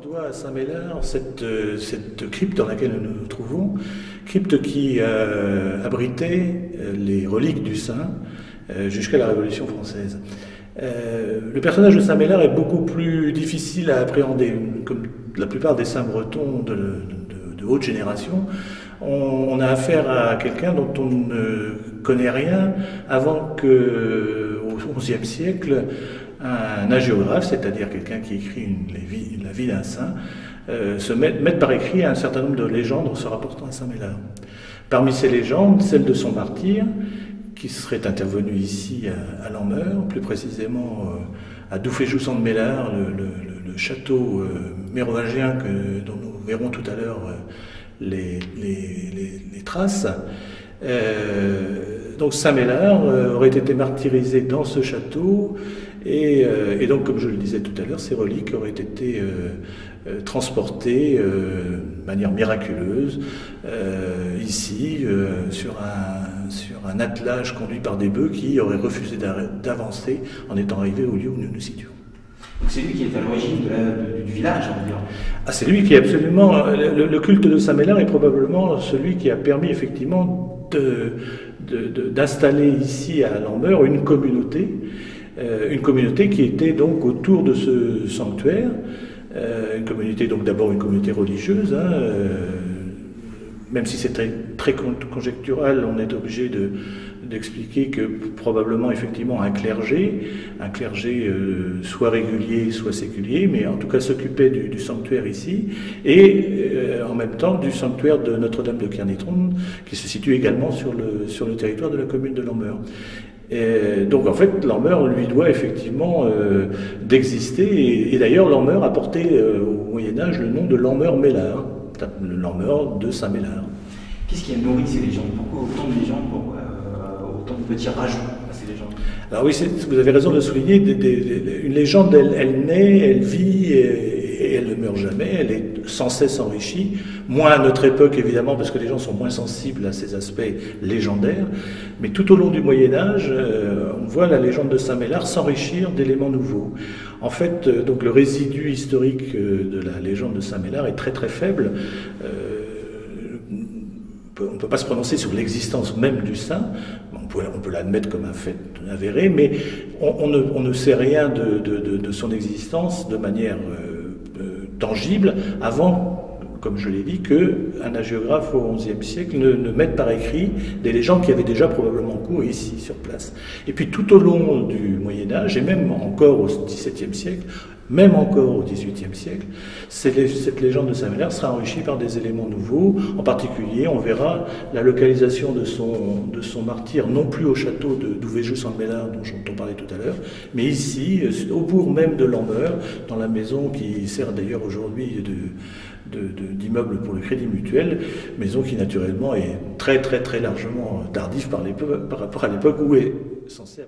doit à Saint-Médard cette crypte dans laquelle nous nous trouvons, crypte qui abritait les reliques du saint jusqu'à la Révolution française. Le personnage de Saint-Médard est beaucoup plus difficile à appréhender, comme la plupart des saints bretons de haute génération. On a affaire à quelqu'un dont on ne connaît rien avant qu'au XIe siècle, un hagiographe, c'est-à-dire quelqu'un qui écrit la vie d'un saint, se mette par écrit un certain nombre de légendes se rapportant à Saint-Médard. Parmi ces légendes, celle de son martyre, qui serait intervenu ici à Lanmeur, plus précisément à Douféjou-Sainte-Médard, le château mérovingien dont nous verrons tout à l'heure les traces. Donc Saint-Médard aurait été martyrisé dans ce château et donc, comme je le disais tout à l'heure, ces reliques auraient été transportées de manière miraculeuse ici sur un attelage conduit par des bœufs qui auraient refusé d'avancer en étant arrivés au lieu où nous nous situons. Donc c'est lui qui est à l'origine du village, on va dire. Ah, c'est lui qui est absolument... Le culte de Saint-Médard est probablement celui qui a permis effectivement d'installer ici à Lanmeur une communauté qui était donc autour de ce sanctuaire, une communauté, donc d'abord une communauté religieuse, même si c'est très conjectural, on est obligé d'expliquer que probablement effectivement un clergé soit régulier, soit séculier, mais en tout cas s'occupait du sanctuaire ici, et en même temps du sanctuaire de Notre-Dame de Kernétron, qui se situe également sur le territoire de la commune de Lanmeur. Et donc en fait, Lanmeur lui doit effectivement d'exister, et d'ailleurs Lanmeur a porté au Moyen-Âge le nom de Lanmeur-Mélard, le Lanmeur de Saint-Médard. Qu'est-ce qui a nourri ces légendes? Pourquoi autant de légendes, autant de petits rajouts à ces légendes? Alors oui, vous avez raison de souligner, une légende, elle naît, elle vit, et elle ne meurt jamais, elle est sans cesse enrichie, moins à notre époque évidemment, parce que les gens sont moins sensibles à ces aspects légendaires, mais tout au long du Moyen-Âge, on voit la légende de Saint-Médard s'enrichir d'éléments nouveaux. En fait, donc le résidu historique de la légende de Saint-Médard est très très faible. On ne peut pas se prononcer sur l'existence même du saint, on peut l'admettre comme un fait avéré, mais on ne sait rien de son existence de manière tangible avant, comme je l'ai dit, qu'un hagiographe au XIe siècle ne mette par écrit des légendes qui avaient déjà probablement cours ici, sur place. Et puis tout au long du Moyen-Âge, et même encore au XVIIe siècle, même encore au XVIIIe siècle, cette légende de Saint-Médard sera enrichie par des éléments nouveaux. En particulier, on verra la localisation de son martyre, non plus au château de Douféjou-Sainte-Médard, dont on parlait tout à l'heure, mais ici, au bourg même de Lanmeur, dans la maison qui sert d'ailleurs aujourd'hui d'immeuble pour le Crédit Mutuel, maison qui naturellement est très très très largement tardive par rapport à l'époque où est censée